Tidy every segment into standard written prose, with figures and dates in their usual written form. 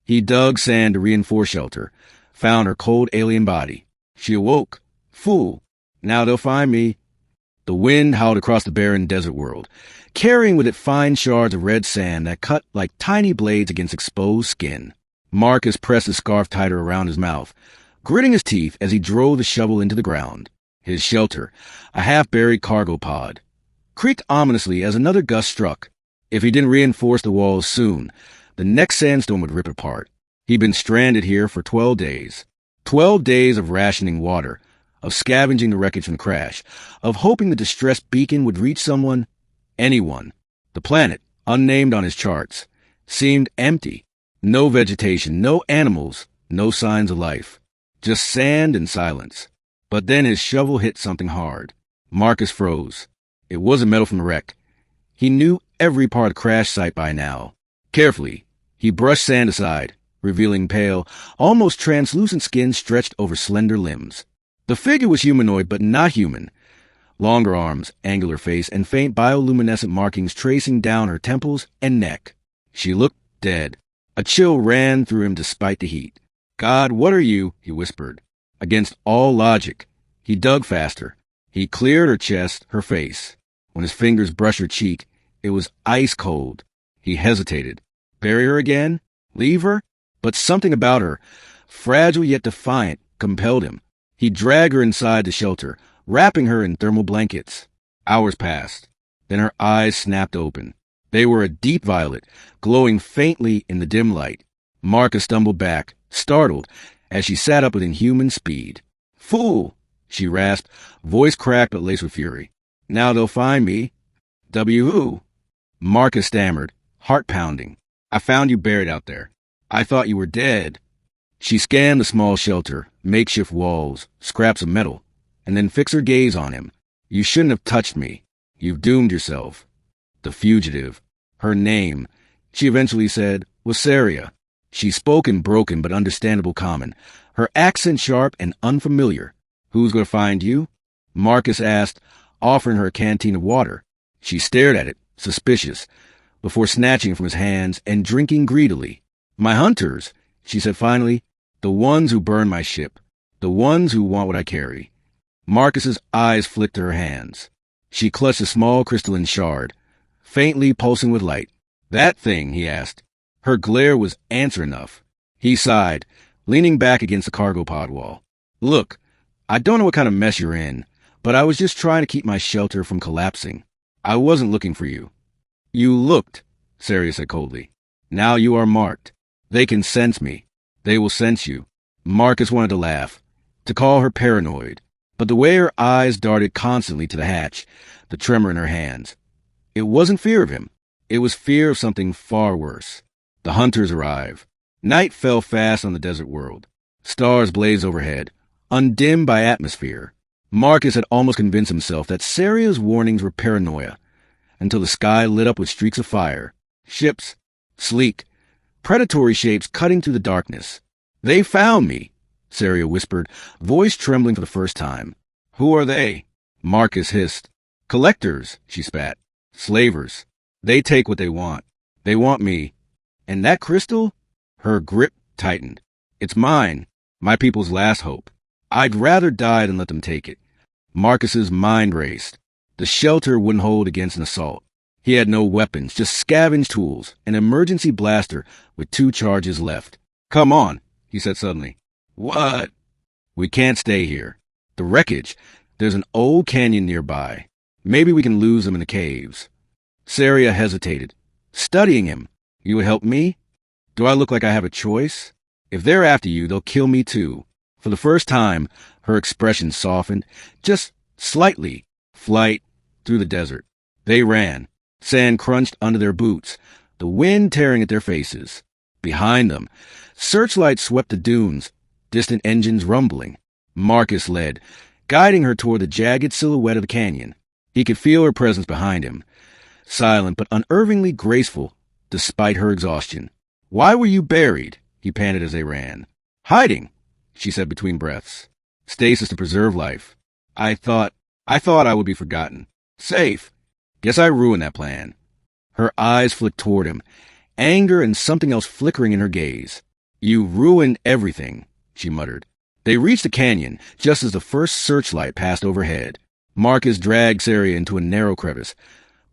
He dug sand to reinforce shelter, found her cold alien body. She awoke. Fool. Now they'll find me. The wind howled across the barren desert world, carrying with it fine shards of red sand that cut like tiny blades against exposed skin. Marcus pressed his scarf tighter around his mouth, gritting his teeth as he drove the shovel into the ground. His shelter, a half-buried cargo pod, creaked ominously as another gust struck. If he didn't reinforce the walls soon, the next sandstorm would rip it apart. He'd been stranded here for 12 days. 12 days of rationing water, of scavenging the wreckage from the crash, of hoping the distressed beacon would reach someone, anyone. The planet, unnamed on his charts, seemed empty. No vegetation, no animals, no signs of life. Just sand and silence. But then his shovel hit something hard. Marcus froze. It wasn't metal from the wreck. He knew every part of the crash site by now. Carefully, he brushed sand aside, revealing pale, almost translucent skin stretched over slender limbs. The figure was humanoid, but not human. Longer arms, angular face, and faint bioluminescent markings tracing down her temples and neck. She looked dead. A chill ran through him despite the heat. "God, what are you?" he whispered. Against all logic, he dug faster. He cleared her chest, her face. When his fingers brushed her cheek, it was ice cold. He hesitated. Bury her again? Leave her? But something about her, fragile yet defiant, compelled him. He dragged her inside the shelter, wrapping her in thermal blankets. Hours passed. Then her eyes snapped open. They were a deep violet, glowing faintly in the dim light. Marcus stumbled back, startled, as she sat up with inhuman speed. "Fool!" she rasped, voice cracked but laced with fury. "Now they'll find me." Who? Marcus stammered, heart pounding. "I found you buried out there. I thought you were dead." She scanned the small shelter, makeshift walls, scraps of metal, and then fixed her gaze on him. "You shouldn't have touched me. You've doomed yourself." The fugitive. Her name, she eventually said, was Saria. She spoke in broken but understandable common, her accent sharp and unfamiliar. "Who's going to find you?" Marcus asked, offering her a canteen of water. She stared at it, suspicious, before snatching it from his hands and drinking greedily. "My hunters," she said finally, "the ones who burn my ship, the ones who want what I carry." Marcus's eyes flicked to her hands. She clutched a small crystalline shard, faintly pulsing with light. "That thing?" he asked. Her glare was answer enough. He sighed, leaning back against the cargo pod wall. "Look, I don't know what kind of mess you're in, but I was just trying to keep my shelter from collapsing. I wasn't looking for you." "You looked," Saria said coldly. "Now you are marked. They can sense me. They will sense you." Marcus wanted to laugh, to call her paranoid, but the way her eyes darted constantly to the hatch, the tremor in her hands. It wasn't fear of him. It was fear of something far worse. The hunters arrived. Night fell fast on the desert world. Stars blazed overhead, undimmed by atmosphere. Marcus had almost convinced himself that Saria's warnings were paranoia, until the sky lit up with streaks of fire. Ships, sleek, predatory shapes cutting through the darkness. "They found me," Saria whispered, voice trembling for the first time. "Who are they?" Marcus hissed. "Collectors," she spat. "Slavers. They take what they want. They want me. And that crystal?" Her grip tightened. "It's mine. My people's last hope. I'd rather die than let them take it." Marcus's mind raced. The shelter wouldn't hold against an assault. He had no weapons, just scavenged tools, an emergency blaster with 2 charges left. "Come on," he said suddenly. "What?" "We can't stay here. The wreckage. There's an old canyon nearby. Maybe we can lose them in the caves." Saria hesitated, studying him. "You would help me? Do I look like I have a choice? If they're after you, they'll kill me too." For the first time, her expression softened, just slightly. Flight through the desert. They ran. Sand crunched under their boots, the wind tearing at their faces. Behind them, searchlights swept the dunes, distant engines rumbling. Marcus led, guiding her toward the jagged silhouette of the canyon. He could feel her presence behind him, silent but unervingly graceful, despite her exhaustion. "Why were you buried?" he panted as they ran. "Hiding," she said between breaths. "Stasis to preserve life. I thought I would be forgotten. Safe. Guess I ruined that plan." Her eyes flicked toward him, anger and something else flickering in her gaze. You ruined everything, she muttered. They reached the canyon just as the first searchlight passed overhead. Marcus dragged Saria into a narrow crevice,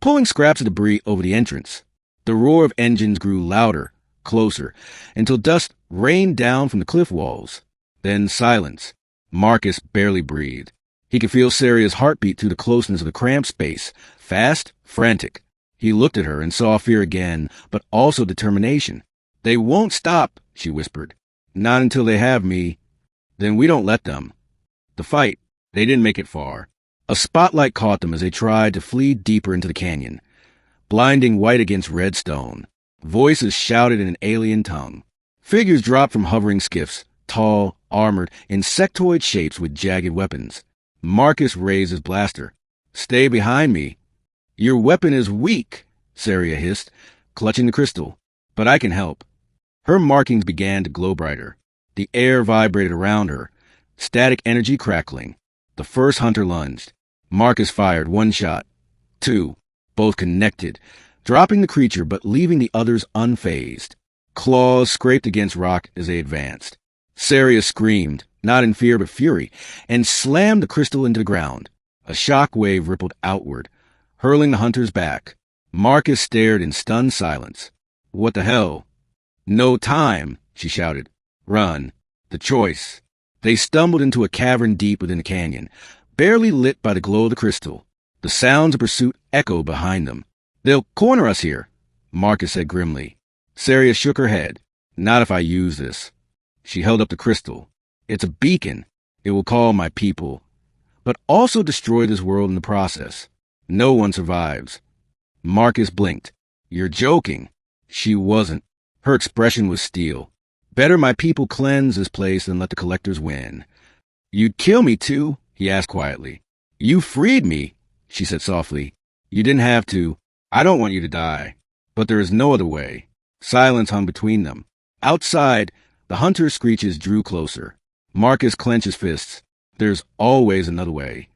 pulling scraps of debris over the entrance. The roar of engines grew louder, closer, until dust rained down from the cliff walls. Then silence. Marcus barely breathed. He could feel Saria's heartbeat through the closeness of the cramped space, fast, frantic. He looked at her and saw fear again, but also determination. They won't stop, she whispered. Not until they have me. Then we don't let them. The fight, they didn't make it far. A spotlight caught them as they tried to flee deeper into the canyon, blinding white against red stone. Voices shouted in an alien tongue. Figures dropped from hovering skiffs, tall, armored, insectoid shapes with jagged weapons. Marcus raised his blaster. Stay behind me. Your weapon is weak, Saria hissed, clutching the crystal. But I can help. Her markings began to glow brighter. The air vibrated around her, static energy crackling. The first hunter lunged. Marcus fired one shot. Two. Both connected, dropping the creature but leaving the others unfazed. Claws scraped against rock as they advanced. Saria screamed, not in fear but fury, and slammed the crystal into the ground. A shock wave rippled outward, hurling the hunters back. Marcus stared in stunned silence. What the hell? No time, she shouted. Run. The choice. They stumbled into a cavern deep within the canyon, barely lit by the glow of the crystal. The sounds of pursuit echoed behind them. They'll corner us here, Marcus said grimly. Saria shook her head. Not if I use this. She held up the crystal. It's a beacon. It will call my people, but also destroy this world in the process. No one survives. Marcus blinked. You're joking. She wasn't. Her expression was steel. Better my people cleanse this place than let the collectors win. You'd kill me too, he asked quietly. You freed me, she said softly. You didn't have to. I don't want you to die. But there is no other way. Silence hung between them. Outside, the hunter's screeches drew closer. Marcus clenched his fists. There's always another way.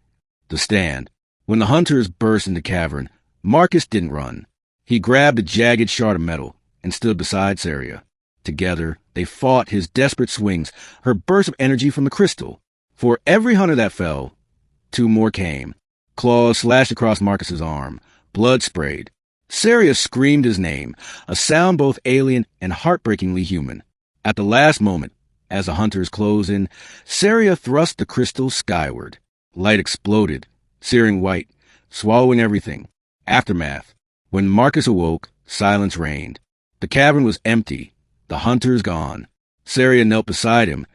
The stand. When the hunters burst into the cavern, Marcus didn't run. He grabbed a jagged shard of metal and stood beside Saria. Together, they fought his desperate swings, her burst of energy from the crystal. For every hunter that fell, two more came. Claws slashed across Marcus's arm. Blood sprayed. Saria screamed his name, a sound both alien and heartbreakingly human. At the last moment, as the hunters closed in, Saria thrust the crystal skyward. Light exploded, searing white, swallowing everything. Aftermath. When Marcus awoke, silence reigned. The cavern was empty, the hunters gone. Saria knelt beside him,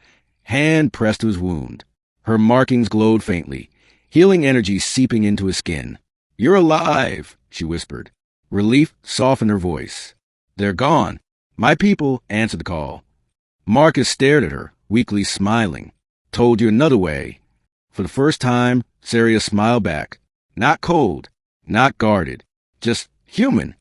hand pressed to his wound. Her markings glowed faintly, healing energy seeping into his skin. You're alive, she whispered. Relief softened her voice. They're gone. My people answered the call. Marcus stared at her, weakly smiling. Told you another way. For the first time, Saria smiled back. Not cold, not guarded, just human.